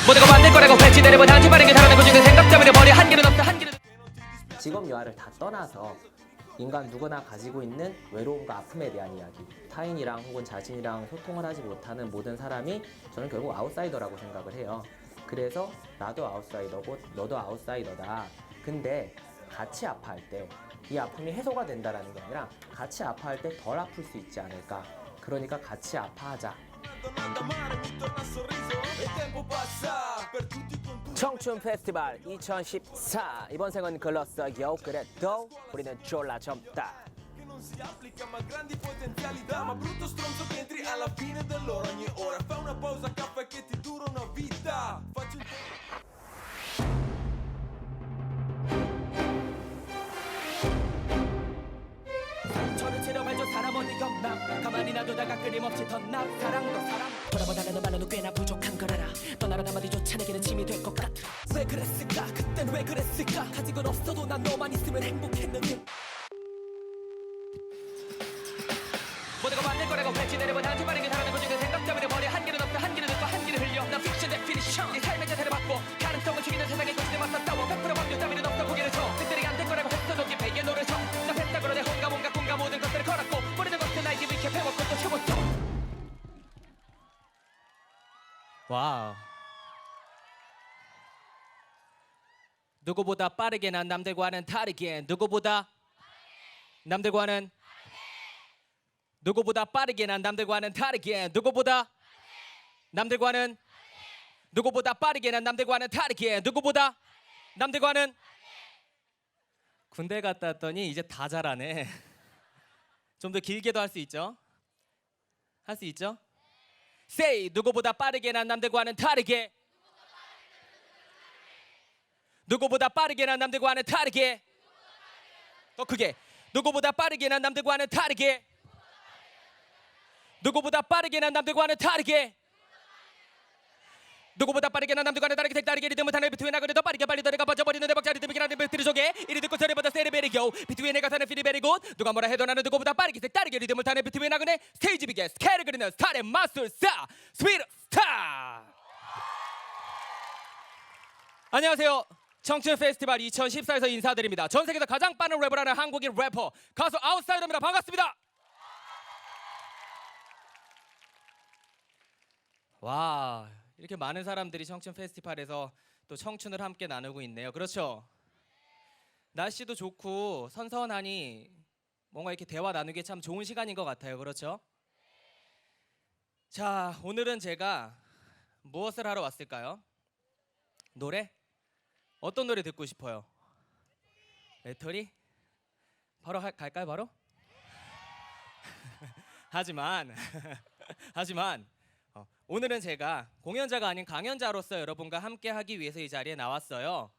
모두가 만들 거라고 했지 내려본 한지 빠르게 살아내고 지금 생각 때문에 머리 한 길은 없어 한 길은 직업 유아를 다 떠나서 인간 누구나 가지고 있는 외로움과 아픔에 대한 이야기, 타인이랑 혹은 자신이랑 소통을 하지 못하는 모든 사람이 저는 결국 아웃사이더라고 생각을 해요. 그래서 나도 아웃사이더고 너도 아웃사이더다. 근데 같이 아파할 때 이 아픔이 해소가 된다는 게 아니라 같이 아파할 때 덜 아플 수 있지 않을까. 그러니까 같이 아파하자. 청춘 페스티벌 2014 이번 생은 글렀어요. 그래도 우리는 졸라 젊다. Si applica ma grandi potenzialità ma brutto stronzo che entri alla fine dell'ora ogni ora fa una pausa caffè che ti dura una vita faccio 저를 치료해줘 사람 어디 없나 가만히 놔두다가 끊임없이 덧나 사랑도 사랑 돌아보다가는 말로는 꽤나 부족한 걸 알아 떠나란 한마디조차 내게는 짐이 될 것 같아 왜 그랬을까 그땐 왜 그랬을까 가지고는 없어도 난 너만 있으면 행복했는데 모두가 만들 거라고 했지 내려본 한지 빠르게 살아내고 지금 생각 때문에 머리 한 길은 없어 한 길은 듣고 한 길은 흘려 난 픽션 데피니션 네 삶의 자세를 바꿔 가능성을 죽이는 세상에 거짓에 맞서 싸워 100% 법률 따위는 없어 고개를 쳐 그들이 안 될 거라고 했어도 기회의 노를 나 뱉다고로 내 혼과 몸과 꿈과 모든 것들을 걸었고 모르는 것들 나에게 이렇게 배웠고 또 채웠어 와우 누구보다 빠르게 난 남들과는 다르게 누구보다 남들과는 누구보다 빠르게 난 남들과는 다르게 누구보다 남들과는 누구보다 빠르게 난 남들과는 다르게 누구보다 남들과는 군대 갔다 왔더니 이제 다 잘하네. 좀 더 길게도 할 수 있죠? 할 수 있죠? Say 누구보다 빠르게 난 남들과는 다르게 누구보다 빠르게 난 남들과는 다르게 더 크게 누구보다 빠르게 난 남들과는 다르게 누구보다 빠르게 난 남들과는 다르게 누구보다 빠르게 난 남들과는 다르게 색다르게 리듬을 타는 비트윈 나그네 더 빠르게 빨리 너네가 빠져버리는 내 박자 리듬이긴 한데 비트를 속에 이리 듣고 소리보다 세리 베리고 비트윈 내가 타는 피리 베리굿 누가 뭐라 해도 나는 누구보다 빠르게 색다르게 리듬을 타는 비트윈 나그네 스테이지 비게 스케일을 그리는 스타의 마술사 스피드 스타 안녕하세요 청춘 페스티벌 2014에서 인사드립니다 전 세계에서 가장 빠른 랩을 하는 한국인 래퍼 가수 아웃사이더입니다 반갑습니다 와 이렇게 많은 사람들이 청춘 페스티벌에서 또 청춘을 함께 나누고 있네요. 그렇죠? 날씨도 좋고 선선하니 뭔가 이렇게 대화 나누기 참 좋은 시간인 것 같아요. 그렇죠? 자 오늘은 제가 무엇을 하러 왔을까요? 노래? 어떤 노래 듣고 싶어요? 외톨이? 바로 갈까요 바로? 하지만 오늘은 제가 공연자가 아닌 강연자로서 여러분과 함께 하기 위해서 이 자리에 나왔어요.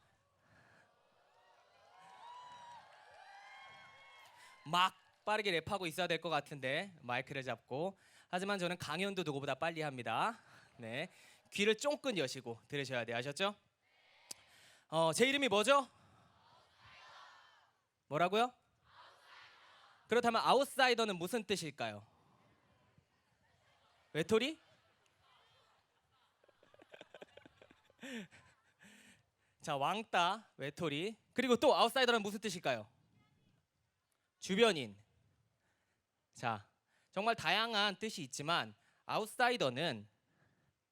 막 빠르게 랩하고 있어야 될 것 같은데 마이크를 잡고 하지만 저는 강연도 누구보다 빨리 합니다. 네, 귀를 쫑긋 여시고 들으셔야 돼요. 아셨죠? 제 이름이 뭐죠? 뭐라고요? 그렇다면 아웃사이더는 무슨 뜻일까요? 외톨이? 자 왕따, 외톨이 그리고 또 아웃사이더는 무슨 뜻일까요? 주변인. 자 정말 다양한 뜻이 있지만 아웃사이더는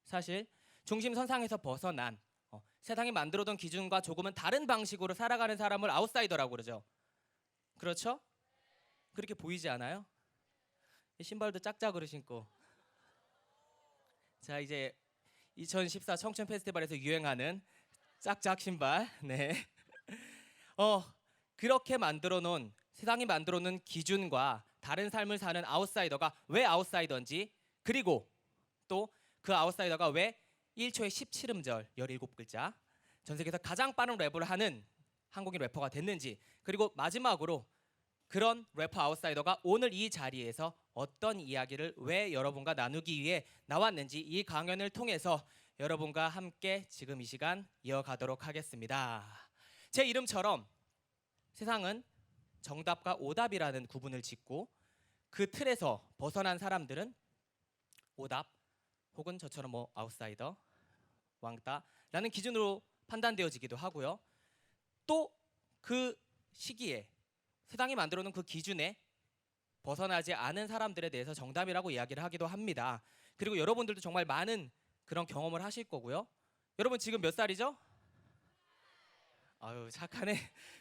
사실 중심선상에서 벗어난 세상이 만들어둔 기준과 조금은 다른 방식으로 살아가는 사람을 아웃사이더라고 그러죠. 그렇죠? 그렇게 보이지 않아요? 신발도 짝짝으로 신고 자 이제 2014 청춘 페스티벌에서 유행하는 짝짝 신발. 네. 그렇게 만들어 놓은 세상이 만들어 놓은 기준과 다른 삶을 사는 아웃사이더가 왜 아웃사이더인지 그리고 또 그 아웃사이더가 왜 1초에 17음절 17글자 전 세계에서 가장 빠른 랩을 하는 한국인 래퍼가 됐는지 그리고 마지막으로 그런 래퍼 아웃사이더가 오늘 이 자리에서 어떤 이야기를 왜 여러분과 나누기 위해 나왔는지 이 강연을 통해서 여러분과 함께 지금 이 시간 이어가도록 하겠습니다. 제 이름처럼 세상은 정답과 오답이라는 구분을 짓고 그 틀에서 벗어난 사람들은 오답 혹은 저처럼 아웃사이더와 왕따라는 기준으로 판단되어지기도 하고요. 또 그 시기에 세상이 만들어 놓은 그 기준에 벗어나지 않은 사람들에 대해서 정답이라고 이야기를 하기도 합니다. 그리고 여러분들도 정말 많은 그런 경험을 하실 거고요. 여러분 지금 몇 살이죠? 아유 착하네.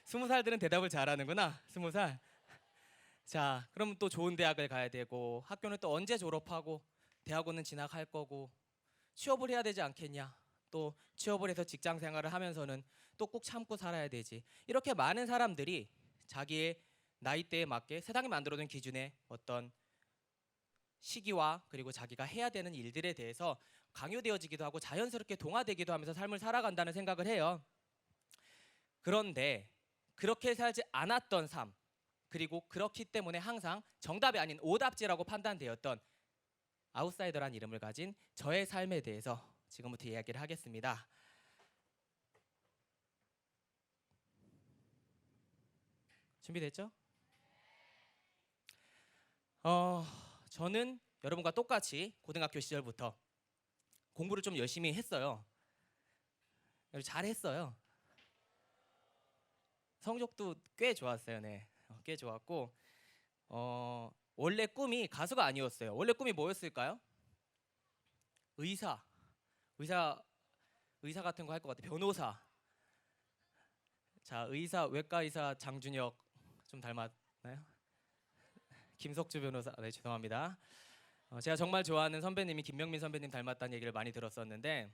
20살들은 대답을 잘하는구나. 20살. 자, 그럼 또 좋은 대학을 가야 되고 학교는 또 언제 졸업하고 대학원은 진학할 거고 취업을 해야 되지 않겠냐. 또 취업을 해서 직장 생활을 하면서는 또 꼭 참고 살아야 되지. 이렇게 많은 사람들이 자기의 나이대에 맞게 세상이 만들어둔 기준의 어떤 시기와 그리고 자기가 해야 되는 일들에 대해서 강요되어지기도 하고 자연스럽게 동화되기도 하면서 삶을 살아간다는 생각을 해요. 그런데 그렇게 살지 않았던 삶, 그리고 그렇기 때문에 항상 정답이 아닌 오답지라고 판단되었던 아웃사이더란 이름을 가진 저의 삶에 대해서 지금부터 이야기를 하겠습니다. 준비됐죠? 저는 여러분과 똑같이 고등학교 시절부터 공부를 좀 열심히 했어요. 잘했어요. 성적도 꽤 좋았어요. 네, 꽤 좋았고 원래 꿈이 가수가 아니었어요. 원래 꿈이 뭐였을까요? 의사 같은 거 할 것 같아. 변호사. 자, 의사, 외과 의사 장준혁 좀 닮았나요? 김석주 변호사. 네, 죄송합니다. 제가 정말 좋아하는 선배님이 김명민 선배님 닮았다는 얘기를 많이 들었었는데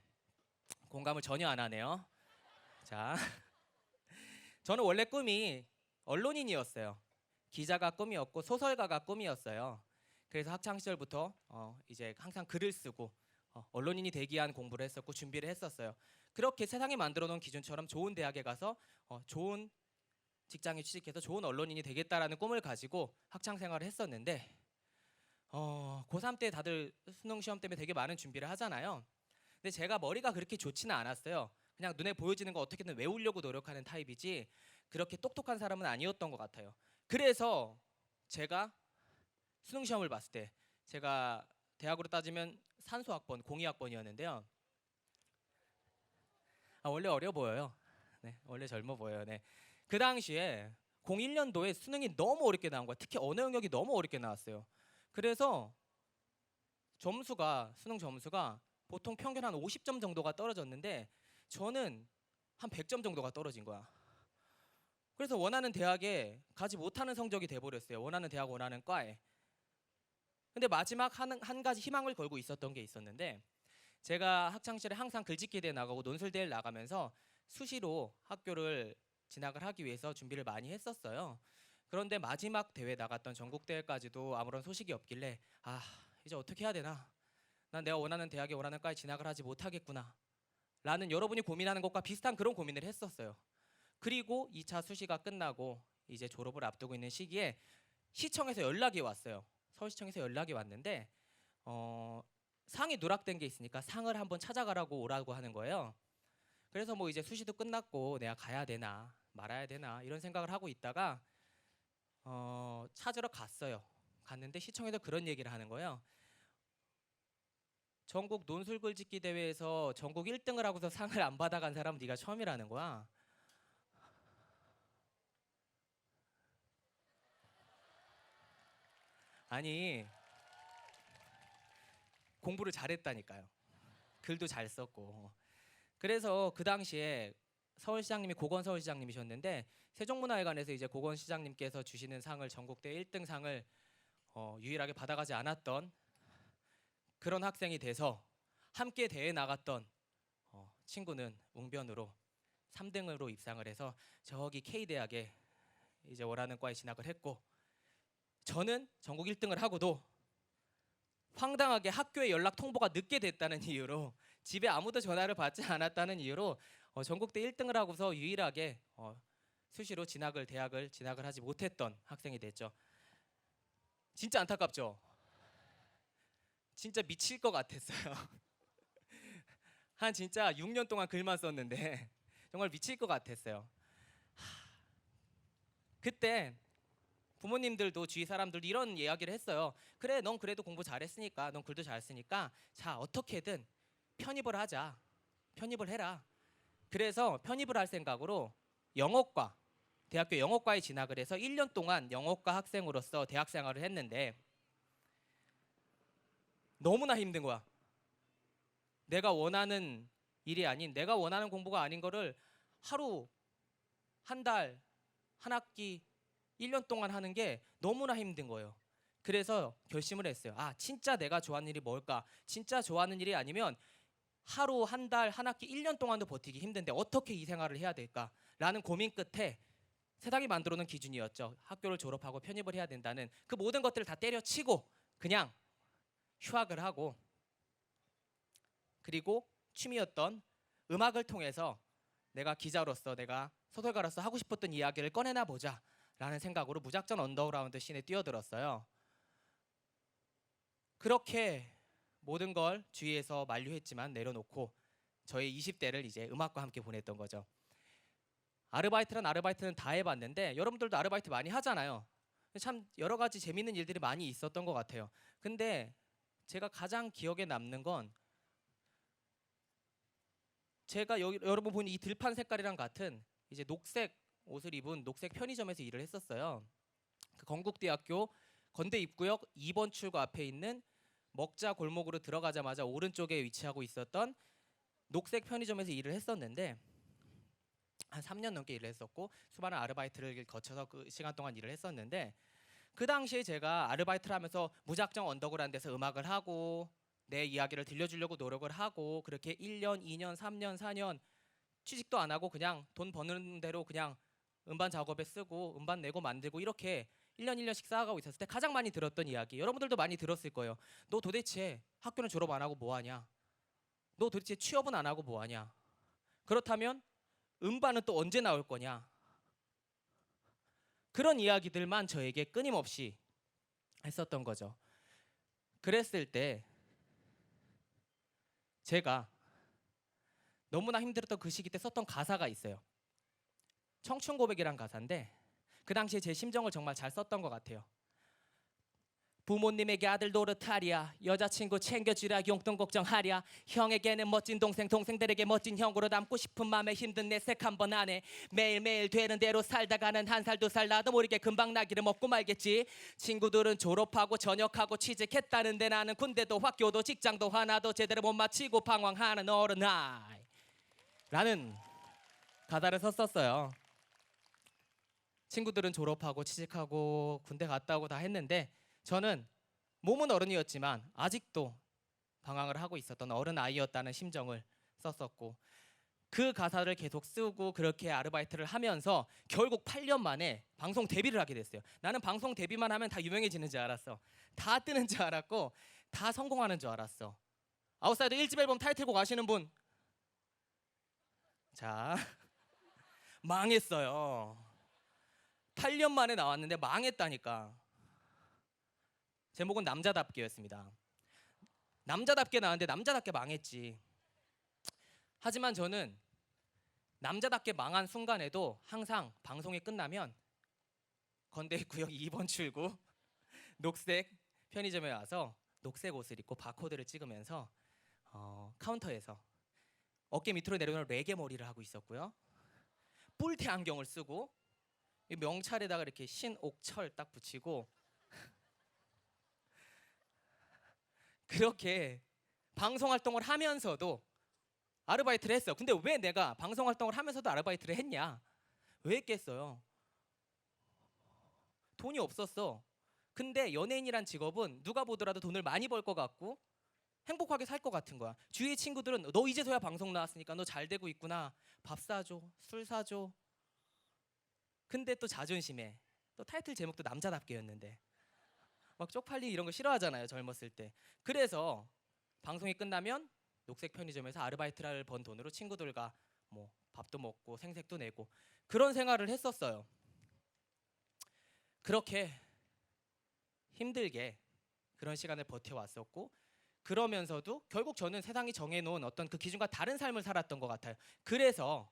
공감을 전혀 안 하네요. 자, 저는 원래 꿈이 언론인이었어요. 기자가 꿈이었고 소설가가 꿈이었어요. 그래서 학창 시절부터 이제 항상 글을 쓰고 언론인이 되기 위한 공부를 했었고 준비를 했었어요. 그렇게 세상이 만들어 놓은 기준처럼 좋은 대학에 가서 좋은 직장에 취직해서 좋은 언론인이 되겠다라는 꿈을 가지고 학창 생활을 했었는데 고3 때 다들 수능 시험 때문에 되게 많은 준비를 하잖아요. 근데 제가 머리가 그렇게 좋지는 않았어요. 그냥 눈에 보여지는 거 어떻게든 외우려고 노력하는 타입이지 그렇게 똑똑한 사람은 아니었던 것 같아요. 그래서 제가 수능 시험을 봤을 때 제가 대학으로 따지면 산수학번, 공이학번이었는데요. 원래 어려 보여요. 네, 원래 젊어 보여요. 네. 그 당시에 01년도에 수능이 너무 어렵게 나온 거야. 특히 언어 영역이 너무 어렵게 나왔어요. 그래서 수능 점수가 보통 평균 한 50점 정도가 떨어졌는데 저는 한 100점 정도가 떨어진 거야. 그래서 원하는 대학에 가지 못하는 성적이 돼버렸어요. 원하는 대학, 원하는 과에. 근데 마지막 한 가지 희망을 걸고 있었던 게 있었는데 제가 학창시절에 항상 글짓기 대회 나가고 논술대회를 나가면서 수시로 학교를 진학을 하기 위해서 준비를 많이 했었어요. 그런데 마지막 대회 나갔던 전국대회까지도 아무런 소식이 없길래 이제 어떻게 해야 되나? 난 내가 원하는 대학에 원하는 과에 진학을 하지 못하겠구나 라는 여러분이 고민하는 것과 비슷한 그런 고민을 했었어요. 그리고 2차 수시가 끝나고 이제 졸업을 앞두고 있는 시기에 시청에서 연락이 왔어요. 서울시청에서 연락이 왔는데 상이 누락된 게 있으니까 상을 한번 찾아가라고 오라고 하는 거예요. 그래서 뭐 이제 수시도 끝났고 내가 가야 되나 말아야 되나 이런 생각을 하고 있다가 찾으러 갔어요. 갔는데 시청에서 그런 얘기를 하는 거예요. 전국 논술글짓기 대회에서 전국 1등을 하고서 상을 안 받아간 사람은 네가 처음이라는 거야. 아니 공부를 잘했다니까요. 글도 잘 썼고. 그래서 그 당시에 서울시장님이 고건서울시장님이셨는데 세종문화회관에서 이제 고건시장님께서 주시는 상을 전국대 1등 상을 유일하게 받아가지 않았던 그런 학생이 돼서 함께 대회 나갔던 친구는 웅변으로 3등으로 입상을 해서 저기 K대학에 이제 원하는 과에 진학을 했고 저는 전국 1등을 하고도 황당하게 학교에 연락 통보가 늦게 됐다는 이유로 집에 아무도 전화를 받지 않았다는 이유로 전국대 1등을 하고서 유일하게 수시로 대학을 진학을 하지 못했던 학생이 됐죠. 진짜 안타깝죠? 진짜 미칠 것 같았어요. 한 진짜 6년 동안 글만 썼는데 정말 미칠 것 같았어요. 그때 부모님들도 주위 사람들도 이런 이야기를 했어요. 그래, 넌 그래도 공부 잘했으니까, 넌 글도 잘 쓰니까 자 어떻게든 편입을 하자. 편입을 해라. 그래서 편입을 할 생각으로 영어과, 대학교 영어과에 진학을 해서 1년 동안 영어과 학생으로서 대학 생활을 했는데 너무나 힘든 거야. 내가 원하는 일이 아닌, 내가 원하는 공부가 아닌 거를 하루, 한 달, 한 학기, 1년 동안 하는 게 너무나 힘든 거예요. 그래서 결심을 했어요. 아, 진짜 내가 좋아하는 일이 뭘까? 진짜 좋아하는 일이 아니면 하루, 한 달, 한 학기, 1년 동안도 버티기 힘든데 어떻게 이 생활을 해야 될까? 라는 고민 끝에 세상이 만들어 놓은 기준이었죠. 학교를 졸업하고 편입을 해야 된다는 그 모든 것들을 다 때려치고 그냥 휴학을 하고, 그리고 취미였던 음악을 통해서 내가 기자로서, 내가 소설가로서 하고 싶었던 이야기를 꺼내나 보자 라는 생각으로 무작정 언더그라운드 씬에 뛰어들었어요. 그렇게 모든 걸 주위에서 만류했지만 내려놓고 저의 20대를 이제 음악과 함께 보냈던 거죠. 아르바이트는 다 해봤는데 여러분들도 아르바이트 많이 하잖아요. 참 여러 가지 재밌는 일들이 많이 있었던 것 같아요. 근데 제가 가장 기억에 남는 건 제가 여러분 보는 이 들판 색깔이랑 같은 이제 녹색 옷을 입은 녹색 편의점에서 일을 했었어요. 그 건국대학교 건대 입구역 2번 출구 앞에 있는 먹자 골목으로 들어가자마자 오른쪽에 위치하고 있었던 녹색 편의점에서 일을 했었는데 한 3년 넘게 일을 했었고 수많은 아르바이트를 거쳐서 그 시간 동안 일을 했었는데 그 당시에 제가 아르바이트를 하면서 무작정 언더그라운드에서 음악을 하고 내 이야기를 들려주려고 노력을 하고 그렇게 1년, 2년, 3년, 4년 취직도 안 하고 그냥 돈 버는 대로 그냥 음반 작업에 쓰고 음반 내고 만들고 이렇게 1년 1년씩 쌓아가고 있었을 때 가장 많이 들었던 이야기, 여러분들도 많이 들었을 거예요. 너 도대체 학교는 졸업 안 하고 뭐 하냐? 너 도대체 취업은 안 하고 뭐 하냐? 그렇다면 음반은 또 언제 나올 거냐? 그런 이야기들만 저에게 끊임없이 했었던 거죠. 그랬을 때 제가 너무나 힘들었던 그 시기 때 썼던 가사가 있어요. 청춘 고백이란 가사인데 그 당시에 제 심정을 정말 잘 썼던 것 같아요. 부모님에게 아들 노릇하랴, 여자친구 챙겨주랴, 용돈 걱정하랴, 형에게는 멋진 동생, 동생들에게 멋진 형으로 남고 싶은 맘에 힘든 내색 한번 안해. 매일매일 되는 대로 살다가는 한 살 두 살 나도 모르게 금방 나기를 먹고 말겠지. 친구들은 졸업하고 전역하고 취직했다는데 나는 군대도 학교도 직장도 하나도 제대로 못 마치고 방황하는 어른아이 라는 가사를 썼었어요. 친구들은 졸업하고 취직하고 군대 갔다 오고 다 했는데 저는 몸은 어른이었지만 아직도 방황을 하고 있었던 어른 아이였다는 심정을 썼었고 그 가사를 계속 쓰고 그렇게 아르바이트를 하면서 결국 8년 만에 방송 데뷔를 하게 됐어요. 나는 방송 데뷔만 하면 다 유명해지는 줄 알았어. 다 뜨는 줄 알았고 다 성공하는 줄 알았어. 아웃사이더 1집 앨범 타이틀곡 아시는 분? 자, 망했어요. 8년 만에 나왔는데 망했다니까. 제목은 남자답게였습니다. 남자답게 나왔는데 남자답게 망했지. 하지만 저는 남자답게 망한 순간에도 항상 방송이 끝나면 건대구역 2번 출구 녹색 편의점에 와서 녹색 옷을 입고 바코드를 찍으면서 카운터에서 어깨 밑으로 내려오는 레게 머리를 하고 있었고요. 뿔테 안경을 쓰고 명찰에다가 이렇게 신옥철 딱 붙이고 그렇게 방송 활동을 하면서도 아르바이트를 했어. 근데 왜 내가 방송 활동을 하면서도 아르바이트를 했냐? 왜 했겠어요? 돈이 없었어. 근데 연예인이란 직업은 누가 보더라도 돈을 많이 벌 것 같고 행복하게 살 것 같은 거야. 주위 친구들은 너 이제서야 방송 나왔으니까 너 잘 되고 있구나. 밥 사줘, 술 사줘. 근데 또 자존심에 또 타이틀 제목도 남자답게였는데 막 쪽팔리 이런 거 싫어하잖아요, 젊었을 때. 그래서 방송이 끝나면 녹색 편의점에서 아르바이트를 번 돈으로 친구들과 뭐 밥도 먹고 생색도 내고 그런 생활을 했었어요. 그렇게 힘들게 그런 시간을 버텨왔었고 그러면서도 결국 저는 세상이 정해놓은 어떤 그 기준과 다른 삶을 살았던 것 같아요. 그래서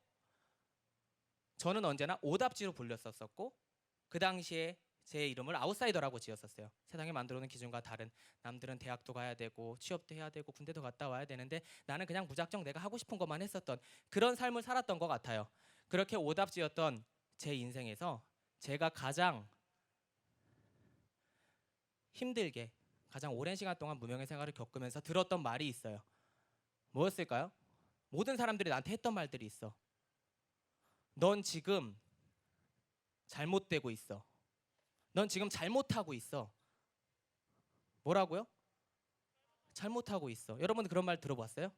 저는 언제나 오답지로 불렸었고 그 당시에 제 이름을 아웃사이더라고 지었었어요. 세상이 만들어놓은 기준과 다른, 남들은 대학도 가야 되고 취업도 해야 되고 군대도 갔다 와야 되는데 나는 그냥 무작정 내가 하고 싶은 것만 했었던 그런 삶을 살았던 것 같아요. 그렇게 오답지었던 제 인생에서 제가 가장 힘들게 가장 오랜 시간 동안 무명의 생활을 겪으면서 들었던 말이 있어요. 뭐였을까요? 모든 사람들이 나한테 했던 말들이 있어. 넌 지금 잘못되고 있어. 넌 지금 잘못하고 있어. 뭐라고요? 잘못하고 있어. 여러분 그런 말 들어봤어요?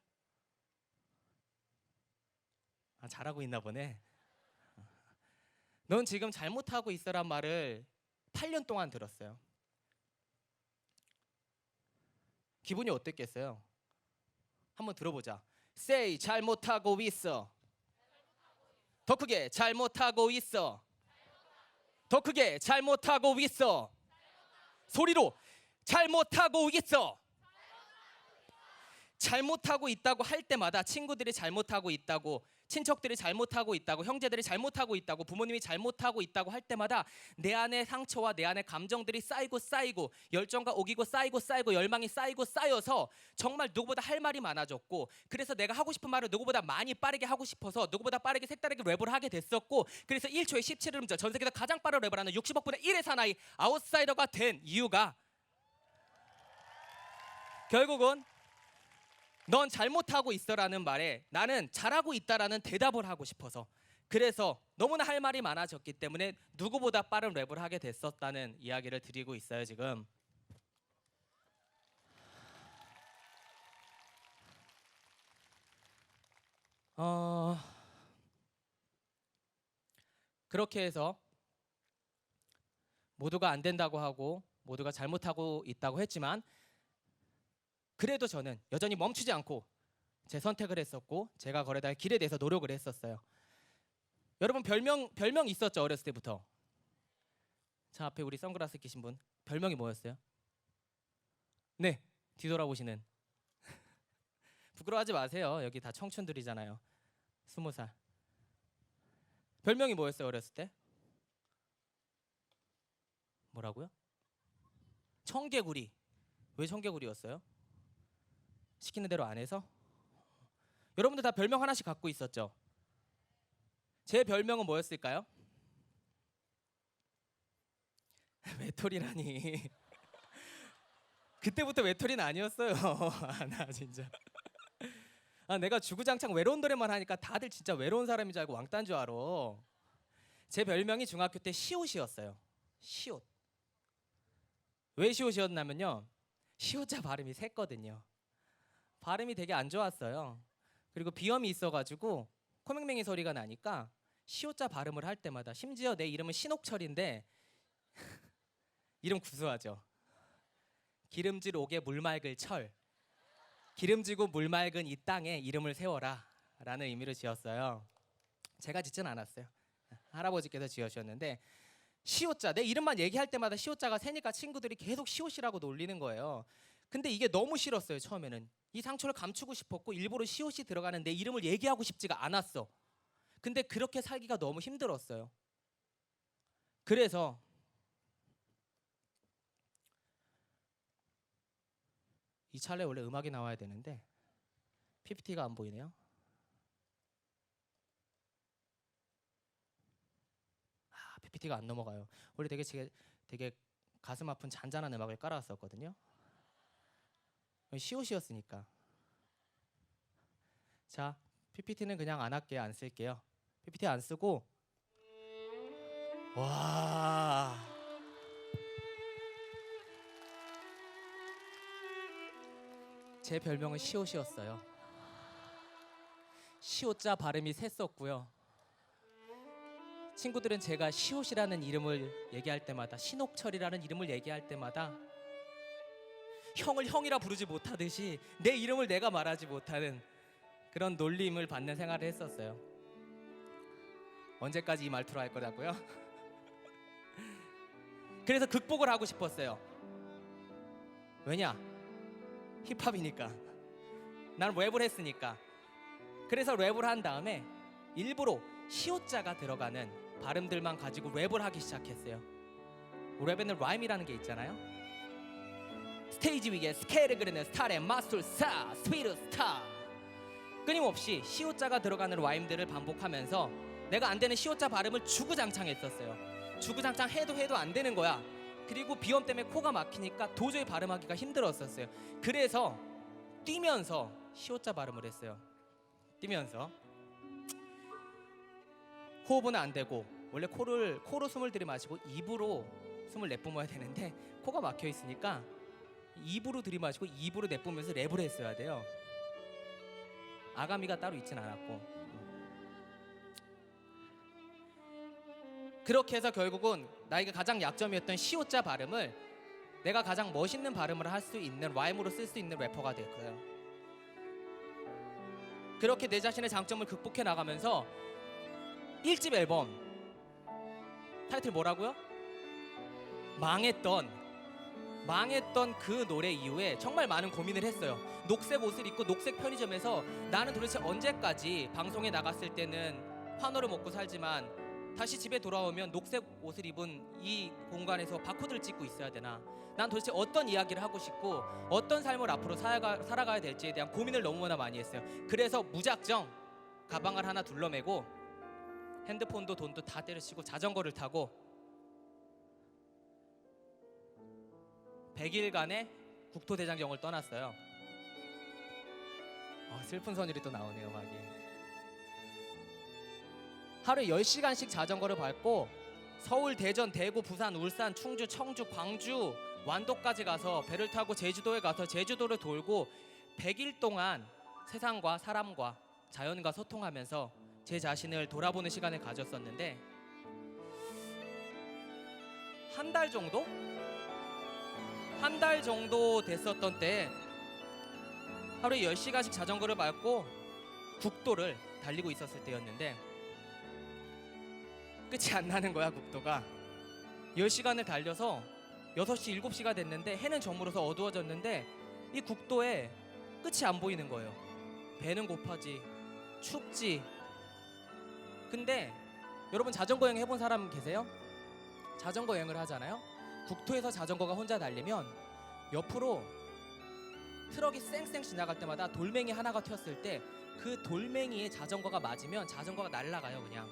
아, 잘하고 있나 보네. 넌 지금 잘못하고 있어란 말을 8년 동안 들었어요. 기분이 어땠겠어요? 한번 들어보자. Say 잘못하고 있어. 더 크게 잘못하고 있어. 더 크게 잘못하고 있어. 소리로 잘못하고 있어. 잘못하고 있다고 할 때마다 친구들이 잘못하고 있다고, 친척들이 잘못하고 있다고, 형제들이 잘못하고 있다고, 부모님이 잘못하고 있다고 할 때마다 내 안에 상처와 내 안에 감정들이 쌓이고 열정과 오기고 쌓이고 열망이 쌓여서 정말 누구보다 할 말이 많아졌고, 그래서 내가 하고 싶은 말을 누구보다 많이 빠르게 하고 싶어서 누구보다 빠르게 색다르게 랩을 하게 됐었고, 그래서 1초에 17음절 전 세계에서 가장 빠른 랩을 하는 60억 분의 1의 사나이 아웃사이더가 된 이유가 결국은 넌 잘못하고 있어라는 말에 나는 잘하고 있다라는 대답을 하고 싶어서, 그래서 너무나 할 말이 많아졌기 때문에 누구보다 빠른 랩을 하게 됐었다는 이야기를 드리고 있어요 지금. 그렇게 해서 모두가 안 된다고 하고 모두가 잘못하고 있다고 했지만, 그래도 저는 여전히 멈추지 않고 제 선택을 했었고 제가 거래다의 길에 대해서 노력을 했었어요. 여러분 별명 있었죠? 어렸을 때부터. 자, 앞에 우리 선글라스 끼신 분 별명이 뭐였어요? 네, 뒤돌아보시는. 부끄러워하지 마세요. 여기 다 청춘들이잖아요. 20살. 별명이 뭐였어요 어렸을 때? 뭐라고요? 청개구리. 왜 청개구리였어요? 시키는 대로 안 해서? 여러분들 다 별명 하나씩 갖고 있었죠? 제 별명은 뭐였을까요? 외톨이라니. 그때부터 외톨이는 아니었어요. 나 진짜. 내가 주구장창 외로운 노래만 하니까 다들 진짜 외로운 사람인 줄 알고 왕따인 줄 알아. 제 별명이 중학교 때 시옷이었어요. 시옷. 왜 시옷이었냐면요, 시옷자 발음이 샜거든요. 발음이 되게 안 좋았어요. 그리고 비염이 있어가지고 코맹맹이 소리가 나니까 시옷자 발음을 할 때마다, 심지어 내 이름은 신옥철인데 이름 구수하죠. 기름질 옥에 물 맑을 철, 기름지고 물 맑은 이 땅에 이름을 세워라 라는 의미로 지었어요. 제가 짓진 않았어요. 할아버지께서 지으셨는데, 시옷자, 내 이름만 얘기할 때마다 시옷자가 새니까 친구들이 계속 시옷이라고 놀리는 거예요. 근데 이게 너무 싫었어요. 처음에는 이 상처를 감추고 싶었고 일부러 시옷이 들어가는 내 이름을 얘기하고 싶지가 않았어. 근데 그렇게 살기가 너무 힘들었어요. 그래서 이 찰나에 원래 음악이 나와야 되는데 PPT가 안 보이네요. PPT가 안 넘어가요. 원래 되게 가슴 아픈 잔잔한 음악을 깔아왔었거든요. 시옷이었으니까. 자, PPT는 그냥 안 할게요. 안 쓸게요. PPT 안 쓰고. 와. 제 별명은 시옷이었어요. 시옷자 발음이 셌었고요. 친구들은 제가 시옷이라는 이름을 얘기할 때마다, 신옥철이라는 이름을 얘기할 때마다 형을 형이라 부르지 못하듯이 내 이름을 내가 말하지 못하는 그런 놀림을 받는 생활을 했었어요. 언제까지 이 말투로 할 거라고요? 그래서 극복을 하고 싶었어요. 왜냐? 힙합이니까. 나는 랩을 했으니까. 그래서 랩을 한 다음에 일부러 시옷자가 들어가는 발음들만 가지고 랩을 하기 시작했어요. 랩에는 라임이라는 게 있잖아요. 스테이지 위에 스케일을 그리는 스타의 마술사 스피드스타. 끊임없이 시옷자가 들어가는 라임들을 반복하면서 내가 안 되는 시옷자 발음을 주구장창 했었어요. 주구장창 해도 안 되는 거야. 그리고 비염 때문에 코가 막히니까 도저히 발음하기가 힘들었었어요. 그래서 뛰면서 시옷자 발음을 했어요. 뛰면서 호흡은 안 되고, 원래 코로 숨을 들이마시고 입으로 숨을 내뿜어야 되는데 코가 막혀 있으니까 입으로 들이마시고 입으로 내뿜으면서 랩을 했어야 돼요. 아가미가 따로 있진 않았고. 그렇게 해서 결국은 나에게 가장 약점이었던 시옷자 발음을 내가 가장 멋있는 발음을 할 수 있는 라임으로 쓸 수 있는 래퍼가 됐고요. 그렇게 내 자신의 장점을 극복해 나가면서 1집 앨범 타이틀 뭐라고요? 망했던 그 노래 이후에 정말 많은 고민을 했어요. 녹색 옷을 입고 녹색 편의점에서 나는 도대체 언제까지 방송에 나갔을 때는 환호를 먹고 살지만 다시 집에 돌아오면 녹색 옷을 입은 이 공간에서 바코드를 찍고 있어야 되나? 난 도대체 어떤 이야기를 하고 싶고 어떤 삶을 앞으로 살아가야 될지에 대한 고민을 너무나 많이 했어요. 그래서 무작정 가방을 하나 둘러매고 핸드폰도 돈도 다 때려치고 자전거를 타고 100일간의 국토대장정을 떠났어요. 슬픈 선율이 또 나오네요, 음악이. 하루에 10시간씩 자전거를 밟고 서울, 대전, 대구, 부산, 울산, 충주, 청주, 광주, 완도까지 가서 배를 타고 제주도에 가서 제주도를 돌고 100일 동안 세상과 사람과 자연과 소통하면서 제 자신을 돌아보는 시간을 가졌었는데, 한 달 정도 됐었던 때 하루에 10시간씩 자전거를 밟고 국도를 달리고 있었을 때였는데 끝이 안 나는 거야. 국도가 10시간을 달려서 6시, 7시가 됐는데 해는 저물어서 어두워졌는데 이 국도에 끝이 안 보이는 거예요. 배는 고파지, 춥지. 근데 여러분 자전거 여행 해본 사람 계세요? 자전거 여행을 하잖아요. 국토에서 자전거가 혼자 달리면 옆으로 트럭이 쌩쌩 지나갈 때마다 돌멩이 하나가 튀었을 때 그 돌멩이에 자전거가 맞으면 자전거가 날아가요, 그냥.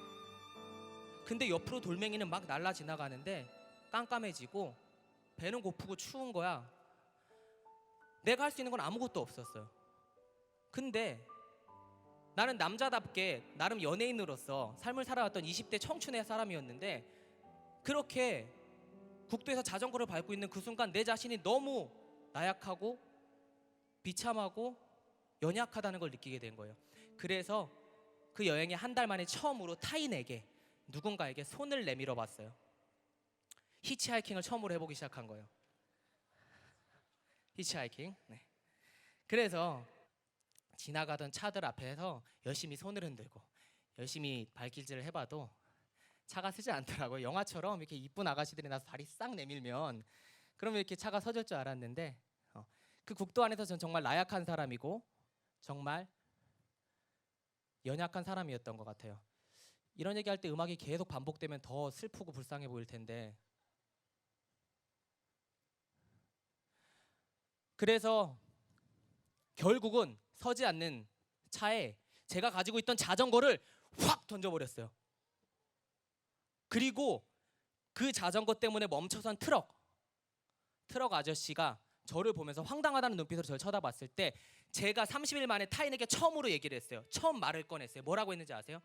근데 옆으로 돌멩이는 막 날아 지나가는데 깜깜해지고 배는 고프고 추운 거야. 내가 할 수 있는 건 아무것도 없었어요. 근데 나는 남자답게 나름 연예인으로서 삶을 살아왔던 20대 청춘의 사람이었는데 그렇게 국도에서 자전거를 밟고 있는 그 순간 내 자신이 너무 나약하고 비참하고 연약하다는 걸 느끼게 된 거예요. 그래서 그 여행에 한 달 만에 처음으로 타인에게, 누군가에게 손을 내밀어 봤어요. 히치하이킹을 처음으로 해보기 시작한 거예요. 히치하이킹. 네. 그래서 지나가던 차들 앞에서 열심히 손을 흔들고 열심히 발길질을 해봐도 차가 서지 않더라고요. 영화처럼 이렇게 이쁜 아가씨들이 나서 다리 싹 내밀면 그러면 이렇게 차가 서질 줄 알았는데 그 국도 안에서 전 정말 나약한 사람이고 정말 연약한 사람이었던 것 같아요. 이런 얘기할 때 음악이 계속 반복되면 더 슬프고 불쌍해 보일 텐데, 그래서 결국은 서지 않는 차에 제가 가지고 있던 자전거를 확 던져버렸어요. 그리고 그 자전거 때문에 멈춰선 트럭 아저씨가 저를 보면서 황당하다는 눈빛으로 저를 쳐다봤을 때 제가 30일 만에 타인에게 처음으로 얘기를 했어요. 처음 말을 꺼냈어요. 뭐라고 했는지 아세요?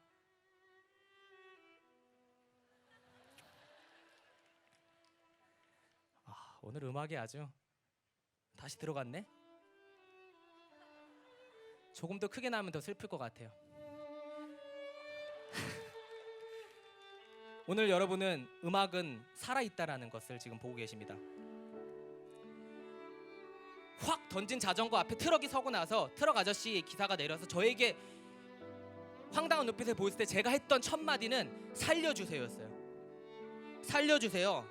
오늘 음악이 아주 다시 들어갔네. 조금 더 크게 나면 더 슬플 것 같아요. 오늘 여러분은 음악은 살아있다라는 것을 지금 보고 계십니다. 확 던진 자전거 앞에 트럭이 서고 나서 트럭 아저씨 기사가 내려서 저에게 황당한 눈빛을 보였을 때 제가 했던 첫 마디는 살려주세요였어요. 살려주세요.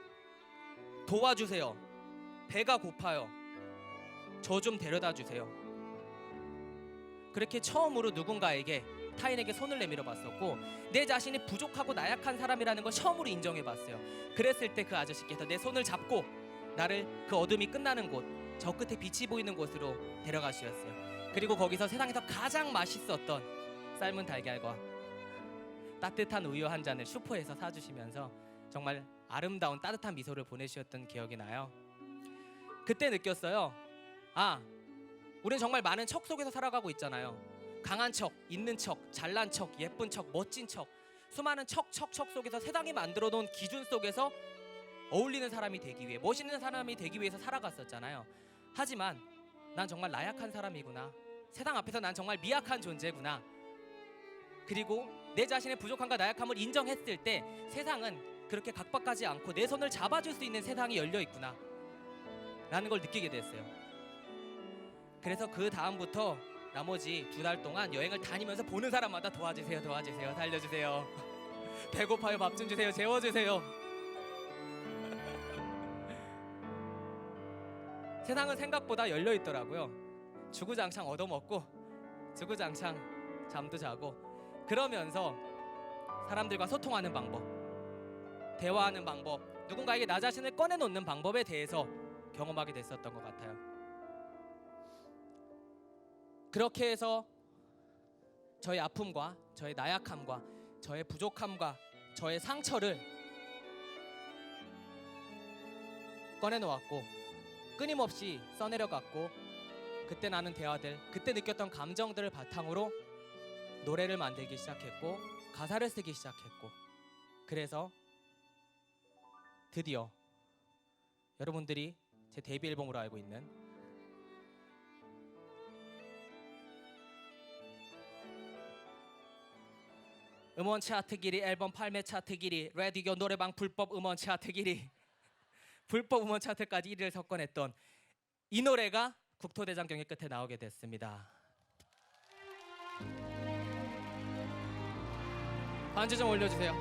도와주세요. 배가 고파요. 저 좀 데려다 주세요. 그렇게 처음으로 누군가에게 타인에게 손을 내밀어 봤었고 내 자신이 부족하고 나약한 사람이라는 걸 처음으로 인정해 봤어요. 그랬을 때 그 아저씨께서 내 손을 잡고 나를 그 어둠이 끝나는 곳, 저 끝에 빛이 보이는 곳으로 데려가주셨어요. 그리고 거기서 세상에서 가장 맛있었던 삶은 달걀과 따뜻한 우유 한 잔을 슈퍼에서 사주시면서 정말 아름다운 따뜻한 미소를 보내주셨던 기억이 나요. 그때 느꼈어요. 아, 우리는 정말 많은 척 속에서 살아가고 있잖아요. 강한 척, 있는 척, 잘난 척, 예쁜 척, 멋진 척, 수많은 척 속에서 세상이 만들어 놓은 기준 속에서 어울리는 사람이 되기 위해, 멋있는 사람이 되기 위해서 살아갔었잖아요. 하지만 난 정말 나약한 사람이구나, 세상 앞에서 난 정말 미약한 존재구나, 그리고 내 자신의 부족함과 나약함을 인정했을 때 세상은 그렇게 각박하지 않고 내 손을 잡아줄 수 있는 세상이 열려 있구나 라는 걸 느끼게 됐어요. 그래서 그 다음부터 나머지 2달 동안 여행을 다니면서 보는 사람마다 도와주세요, 도와주세요, 살려주세요, 배고파요, 밥 좀 주세요, 재워주세요. 세상은 생각보다 열려 있더라고요. 주구장창 얻어먹고 주구장창 잠도 자고, 그러면서 사람들과 소통하는 방법, 대화하는 방법, 누군가에게 나 자신을 꺼내놓는 방법에 대해서 경험하게 됐었던 것 같아요. 그렇게 해서 저의 아픔과 저의 나약함과 저의 부족함과 저의 상처를 꺼내놓았고 끊임없이 써내려갔고, 그때 나는 대화들, 그때 느꼈던 감정들을 바탕으로 노래를 만들기 시작했고 가사를 쓰기 시작했고, 그래서 드디어 여러분들이 제 데뷔 앨범으로 알고 있는 음원 차트 1위, 앨범 발매 차트 1위, 라디오 노래방 불법 음원 차트 1위, 불법 음원 차트까지 1위를 석권했던 이 노래가 국토대장 경의 끝에 나오게 됐습니다. 반주 좀 올려주세요.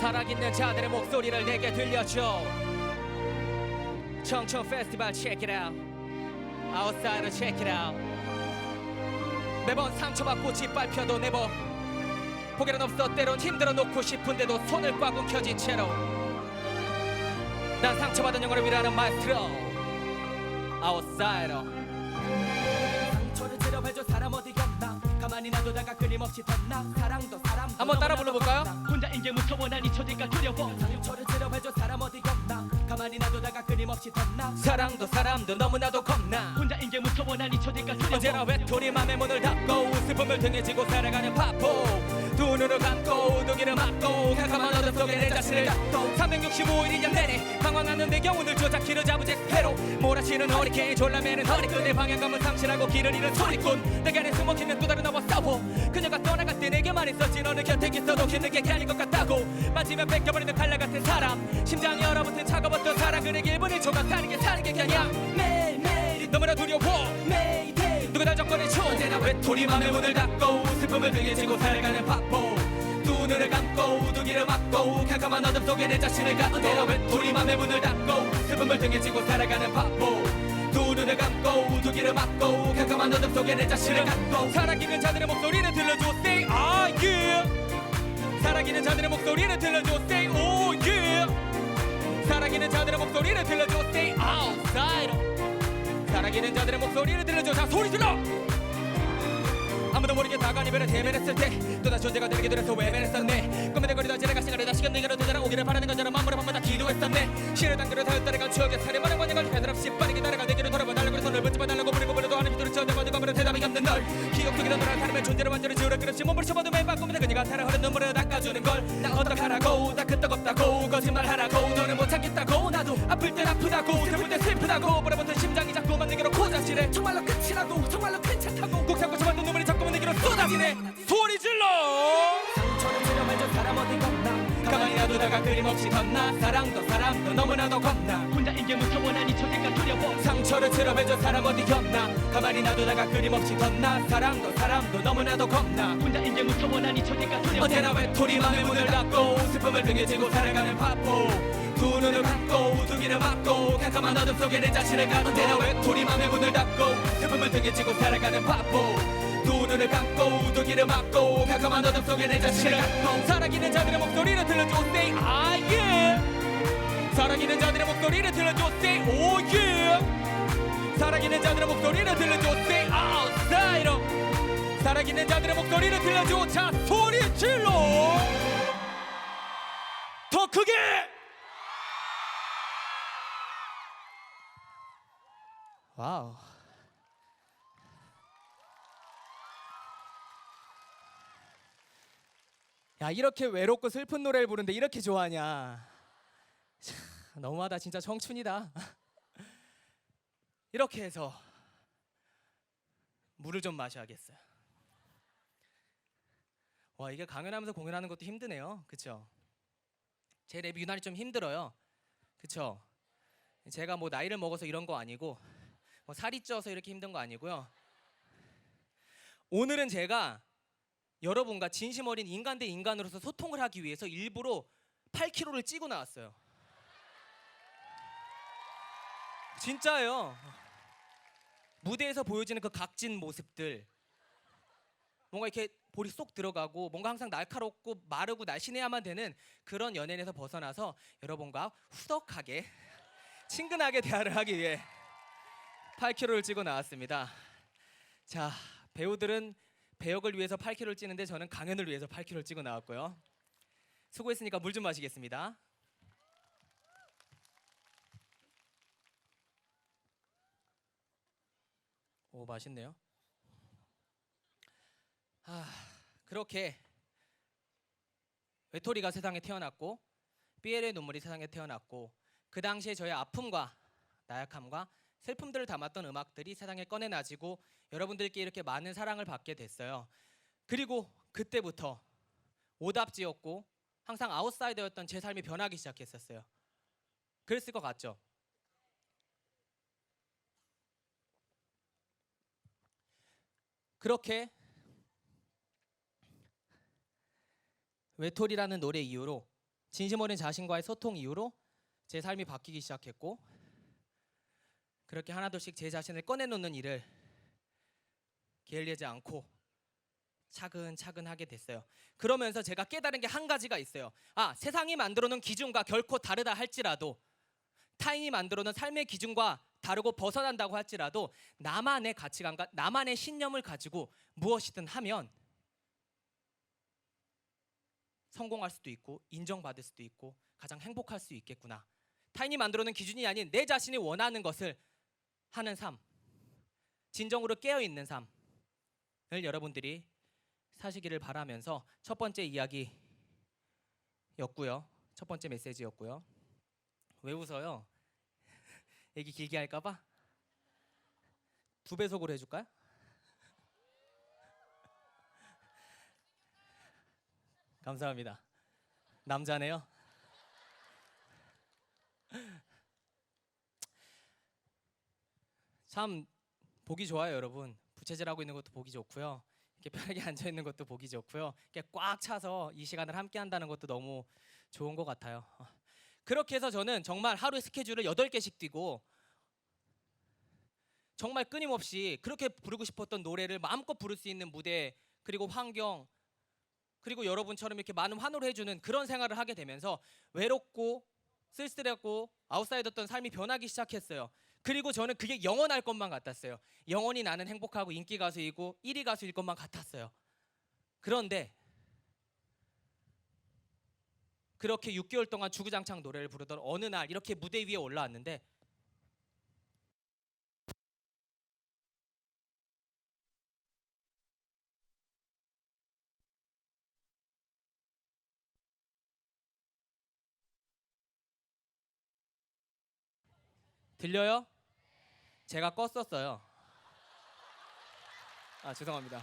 살아있는 자들의 목소리를 내게 들려줘. 청춘 페스티벌 check it out, outsider check it out. 매번 상처받고 짓밟혀도 never, 포기는 없어 때론 힘들어 놓고 싶은데도 손을 꽉 움켜쥔 채로 난 상처받은 영혼을 위로하는 마에스트로 outsider. 상처를 치료해줘 사람 어디 없나, 가만히 놔두다가 끊임없이 덧나. 사랑도 사람 한번 따라 불러볼까요? 혼자인 게 무서워 난 잊혀질까 두려워. 상처를 치료해줘 사람 어디 없나, 가만히 놔두다가 끊임없이 덧나. 사랑도 사람도 너무나도 겁나. 혼자인 게 무서워 난 잊혀질까 두려워. 언제나 외톨이 맘의 문을 닫고 슬픔을 등에 지고 살아가는 바보. 두 눈을 감고 두기를 막고 캄캄한 어둠 속에 내 자신을 갖고 365일 1년 내내 방황하는 내 영혼을 조작기를 잡으제 회로 몰아치는 허리케인 졸라매는 허리끈의 방향감을 상실하고 길을 잃은 소리꾼. 내게 안에 숨어있는 또 다른 너와 싸워. 그녀가 떠나갈 때 내게만 있었지 너는 곁에 있어도 힘들게 아닌 것 같다고. 맞으면 뺏겨버리는 칼날 같은 사람, 심장이 얼어붙은 차가웠던 사랑. 그에게 1분 1초가 사는 게 그냥 매일매일 너무나 두려워. 매일매일 누가 날 접근해줘. 언제나 외톨이 맘의 문을 닫고 슬픔을 등에 지고 살아가는 바보. 두 눈을 감고 두기를 막고 캄캄한 어둠 속에 내 자신을 갖고. 언제나 외톨이 맘의 문을 닫고 슬픔을 등에 지고 살아가는 바보. 두 눈을 감고 두기를 막고 캄캄한 어둠 속에 내 자신을 갖고. 살아있는 자들의 목소리를 들려줘 say ah yeah. 살아있는 자들의 목소리를 들려줘 say oh yeah. 살아있는 자들의 목소리를 들려줘 say outsider. 살아있는 자들의 목소리를 들려줘. 자 소리 질러. 아무도 모르게 다가간 이별을 대면했을 때 또다시 존재가 되게 되려서 외면했었네. 꿈에 거리다 지나가 시간을 다시 건네기로 되잖아. 오기를 바라는 것처럼 마음으로 밤마다 기도했었네. 시를 당기로 달려간 추억의 살인마는 번역을 배설없이 빠르게 따라가 내 길을 돌아봐 달라고 손을 붙잡아 달라고 부리고 불러도 하는 비도를 쳐내고 어디가 대답이 없는 널. 기억 속에 너란 사람의 존재를 완전히 지우려 그렇지 몸을 쳐봐도 매일 밤 꿈에 그녀가 타라 흐른 눈물을 닦아주는 걸. 나 어떡하라고 나 끄떡없다고 거짓말하라고 너는 못 참겠다고. 나도 아플 땐 아프다고 슬플 땐 슬프다고 벌어붙은 심장이 자꾸만 내게로 고자질해. 정말로 끝이라도 정말로 괜찮다고 꼭 참고 참았던 눈물이 자꾸만 내게로 쏟아지네. 소리 질러. 상처를 치료해줘 사람 어디 없나, 가만히 놔두다가 끊임없이 덧나. 사랑도 사람도 너무나도 겁나. 혼자인 게 무서워 난 잊혀질까 두려워. 상처를 치료해줘 사람 어디 없나, 가만히 놔두다가 끊임없이 덧나. 사랑도 사람도 너무나도 겁나. 혼자인 게 무서워 난 잊혀질까 두려워. 언제나 외톨이 맘의 문을 닫고 슬픔을 등에 지고 살아가는 바보. 두 눈을 감고 우두기를 막고 캄캄한 어둠 속에 내 자신을 가둔 나 외톨이 맘에 문을 닫고 슬픔을 등에 지고 살아가는 바보 두 눈을 감고 우두기를 막고 캄캄한 어둠 속에 내 자신을 갖고 살아있는 자들의 목소리를 들려줘 say ah yeah 살아있는 자들의 목소리를 들려줘 say oh yeah 살아있는 자들의 목소리를 들려줘 say outsider 살아있는 자들의 목소리를 들려줘 자 소리 질러 더 크게 와우 야 이렇게 외롭고 슬픈 노래를 부르는데 이렇게 좋아하냐 참, 너무하다 진짜 청춘이다 이렇게 해서 물을 좀 마셔야겠어요 와 이게 강연하면서 공연하는 것도 힘드네요 그쵸 제 랩이 유난히 좀 힘들어요 그쵸 제가 뭐 나이를 먹어서 이런 거 아니고 뭐 살이 쪄서 이렇게 힘든 거 아니고요 오늘은 제가 여러분과 진심 어린 인간 대 인간으로서 소통을 하기 위해서 일부러 8kg를 찌고 나왔어요 진짜예요 무대에서 보여지는 그 각진 모습들 뭔가 이렇게 볼이 쏙 들어가고 뭔가 항상 날카롭고 마르고 날씬해야만 되는 그런 연예인에서 벗어나서 여러분과 후덕하게 친근하게 대화를 하기 위해 8kg를 찌고 나왔습니다 자 배우들은 배역을 위해서 8kg를 찌는데 저는 강연을 위해서 8kg를 찌고 나왔고요 수고했으니까 물 좀 마시겠습니다 오 맛있네요 그렇게 외톨이가 세상에 태어났고 삐엘의 눈물이 세상에 태어났고 그 당시에 저의 아픔과 나약함과 슬픔들을 담았던 음악들이 세상에 꺼내놔지고 여러분들께 이렇게 많은 사랑을 받게 됐어요 그리고 그때부터 오답지였고 항상 아웃사이더였던 제 삶이 변하기 시작했었어요 그랬을 것 같죠? 그렇게 외톨이라는 노래 이후로 진심 어린 자신과의 소통 이후로 제 삶이 바뀌기 시작했고 그렇게 하나둘씩 제 자신을 꺼내놓는 일을 게을리하지 않고 차근차근 하게 됐어요 그러면서 제가 깨달은 게 한 가지가 있어요 세상이 만들어놓은 기준과 결코 다르다 할지라도 타인이 만들어놓은 삶의 기준과 다르고 벗어난다고 할지라도 나만의 가치관과 나만의 신념을 가지고 무엇이든 하면 성공할 수도 있고 인정받을 수도 있고 가장 행복할 수 있겠구나 타인이 만들어놓은 기준이 아닌 내 자신이 원하는 것을 하는 삶 진정으로 깨어있는 삶을 여러분들이 사시기를 바라면서 첫 번째 이야기였고요 첫 번째 메시지였고요 왜 웃어요? 얘기 길게 할까봐? 2배속으로 해줄까요? 감사합니다 남자네요 참 보기 좋아요 여러분 부채질하고 있는 것도 보기 좋고요 이렇게 편하게 앉아있는 것도 보기 좋고요 이렇게 꽉 차서 이 시간을 함께 한다는 것도 너무 좋은 것 같아요 그렇게 해서 저는 정말 하루에 스케줄을 8개씩 뛰고 정말 끊임없이 그렇게 부르고 싶었던 노래를 마음껏 부를 수 있는 무대 그리고 환경 그리고 여러분처럼 이렇게 많은 환호를 해주는 그런 생활을 하게 되면서 외롭고 쓸쓸했고 아웃사이더였던 삶이 변하기 시작했어요 그리고 저는 그게 영원할 것만 같았어요 영원히 나는 행복하고 인기 가수이고 1위 가수일 것만 같았어요 그런데 그렇게 6개월 동안 주구장창 노래를 부르던 어느 날 이렇게 무대 위에 올라왔는데 들려요? 제가 껐었어요 죄송합니다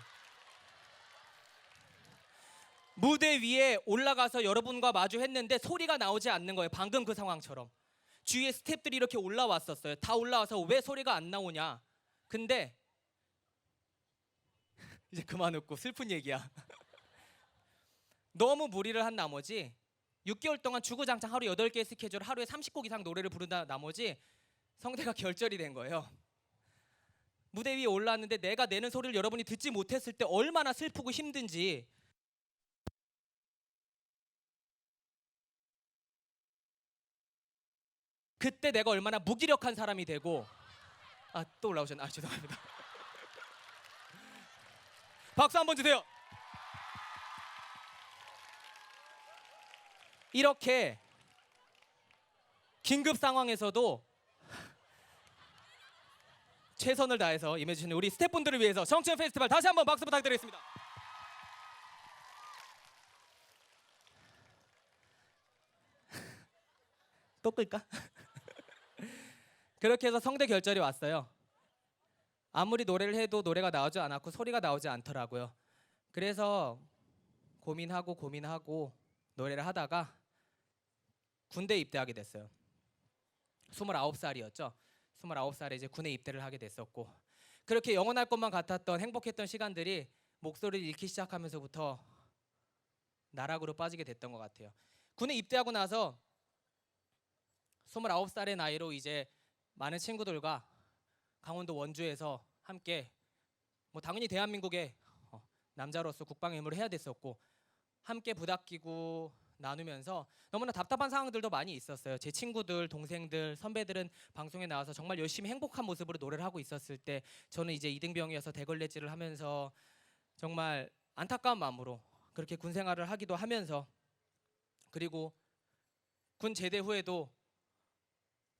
무대 위에 올라가서 여러분과 마주했는데 소리가 나오지 않는 거예요 방금 그 상황처럼 주위에 스태프들이 이렇게 올라왔었어요 다 올라와서 왜 소리가 안 나오냐 근데 이제 그만 웃고 슬픈 얘기야 너무 무리를 한 나머지 6개월 동안 주구장창 하루 8개의 스케줄, 하루에 30곡 이상 노래를 부르다 나머지 성대가 결절이 된 거예요. 무대 위에 올라왔는데 내가 내는 소리를 여러분이 듣지 못했을 때 얼마나 슬프고 힘든지, 그때 내가 얼마나 무기력한 사람이 되고, 또 올라오셨나? 죄송합니다. 박수 한번 주세요. 이렇게 긴급 상황에서도 최선을 다해서 임해주시는 우리 스태프분들을 위해서 청춘 페스티벌 다시 한번 박수 부탁드리겠습니다. 또 끌까? 그렇게 해서 성대 결절이 왔어요. 아무리 노래를 해도 노래가 나오지 않았고 소리가 나오지 않더라고요. 그래서 고민하고 노래를 하다가 군대 입대하게 됐어요. 29살이었죠. 29살에 이제 군에 입대를 하게 됐었고, 그렇게 영원할 것만 같았던 행복했던 시간들이 목소리를 잃기 시작하면서부터 나락으로 빠지게 됐던 것 같아요. 군에 입대하고 나서 29살의 나이로 이제 많은 친구들과 강원도 원주에서 함께 당연히 대한민국의 남자로서 국방의 의무를 해야 됐었고, 함께 부닥끼고 나누면서 너무나 답답한 상황들도 많이 있었어요. 제 친구들, 동생들, 선배들은 방송에 나와서 정말 열심히 행복한 모습으로 노래를 하고 있었을 때, 저는 이제 이등병이어서 대걸레질을 하면서 정말 안타까운 마음으로 그렇게 군 생활을 하기도 하면서, 그리고 군 제대 후에도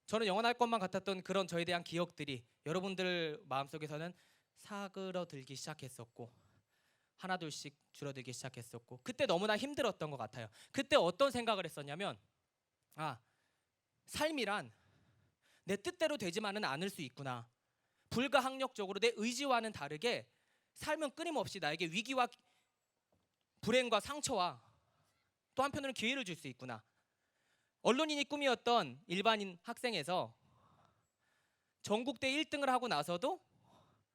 저는 영원할 것만 같았던 그런 저에 대한 기억들이 여러분들 마음속에서는 사그러들기 시작했었고, 하나둘씩 줄어들기 시작했었고, 그때 너무나 힘들었던 것 같아요. 그때 어떤 생각을 했었냐면, 삶이란 내 뜻대로 되지만은 않을 수 있구나. 불가항력적으로 내 의지와는 다르게 삶은 끊임없이 나에게 위기와 불행과 상처와 또 한편으로는 기회를 줄 수 있구나. 언론인이 꿈이었던 일반인 학생에서 전국대 1등을 하고 나서도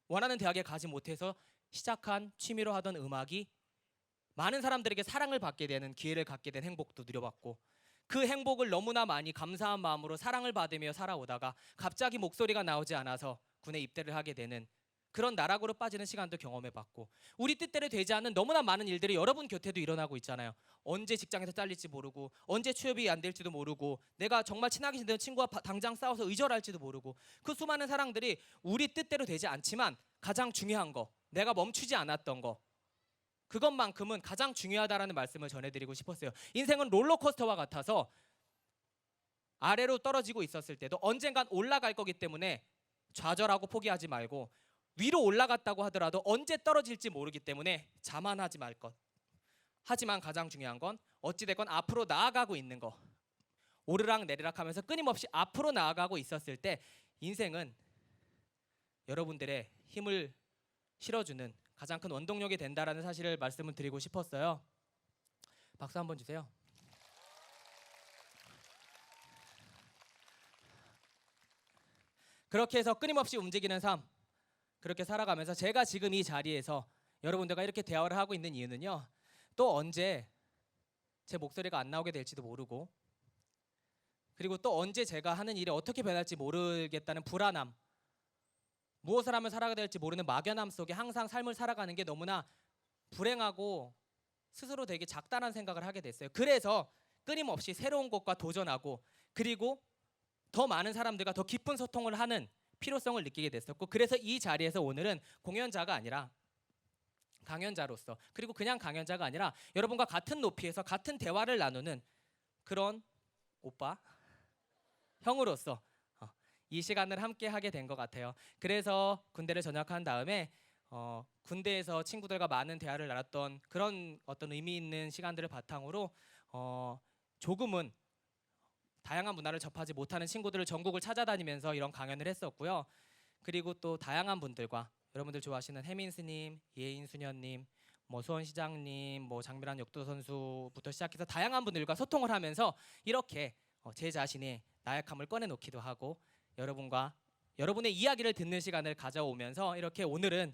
원하는 대학에 가지 못해서 시작한 취미로 하던 음악이 많은 사람들에게 사랑을 받게 되는 기회를 갖게 된 행복도 누려봤고, 그 행복을 너무나 많이 감사한 마음으로 사랑을 받으며 살아오다가 갑자기 목소리가 나오지 않아서 군에 입대를 하게 되는 그런 나락으로 빠지는 시간도 경험해봤고, 우리 뜻대로 되지 않는 너무나 많은 일들이 여러분 곁에도 일어나고 있잖아요. 언제 직장에서 잘릴지 모르고, 언제 취업이 안 될지도 모르고, 내가 정말 친하게 지내는 친구와 당장 싸워서 의절할지도 모르고, 그 수많은 사랑들이 우리 뜻대로 되지 않지만 가장 중요한 거, 내가 멈추지 않았던 거, 그것만큼은 가장 중요하다라는 말씀을 전해드리고 싶었어요. 인생은 롤러코스터와 같아서 아래로 떨어지고 있었을 때도 언젠간 올라갈 거기 때문에 좌절하고 포기하지 말고, 위로 올라갔다고 하더라도 언제 떨어질지 모르기 때문에 자만하지 말 것. 하지만 가장 중요한 건 어찌됐건 앞으로 나아가고 있는 거, 오르락 내리락 하면서 끊임없이 앞으로 나아가고 있었을 때 인생은 여러분들의 힘을 실어주는 가장 큰 원동력이 된다라는 사실을 말씀을 드리고 싶었어요. 박수 한번 주세요. 그렇게 해서 끊임없이 움직이는 삶, 그렇게 살아가면서 제가 지금 이 자리에서 여러분들과 이렇게 대화를 하고 있는 이유는요, 또 언제 제 목소리가 안 나오게 될지도 모르고, 그리고 또 언제 제가 하는 일이 어떻게 변할지 모르겠다는 불안함, 무엇을 하면 살아가야 될지 모르는 막연함 속에 항상 삶을 살아가는 게 너무나 불행하고 스스로 되게 작다는 생각을 하게 됐어요. 그래서 끊임없이 새로운 것과 도전하고, 그리고 더 많은 사람들과 더 깊은 소통을 하는 필요성을 느끼게 됐었고, 그래서 이 자리에서 오늘은 공연자가 아니라 강연자로서, 그리고 그냥 강연자가 아니라 여러분과 같은 높이에서 같은 대화를 나누는 그런 오빠, 형으로서 이 시간을 함께 하게 된 것 같아요. 그래서 군대를 전역한 다음에 군대에서 친구들과 많은 대화를 나눴던 그런 어떤 의미 있는 시간들을 바탕으로 조금은 다양한 문화를 접하지 못하는 친구들을 전국을 찾아다니면서 이런 강연을 했었고요. 그리고 또 다양한 분들과, 여러분들 좋아하시는 혜민 스님, 예인 수녀님, 수원 시장님, 장미란 역도 선수부터 시작해서 다양한 분들과 소통을 하면서 이렇게 제 자신의 나약함을 꺼내놓기도 하고, 여러분과 여러분의 이야기를 듣는 시간을 가져오면서 이렇게 오늘은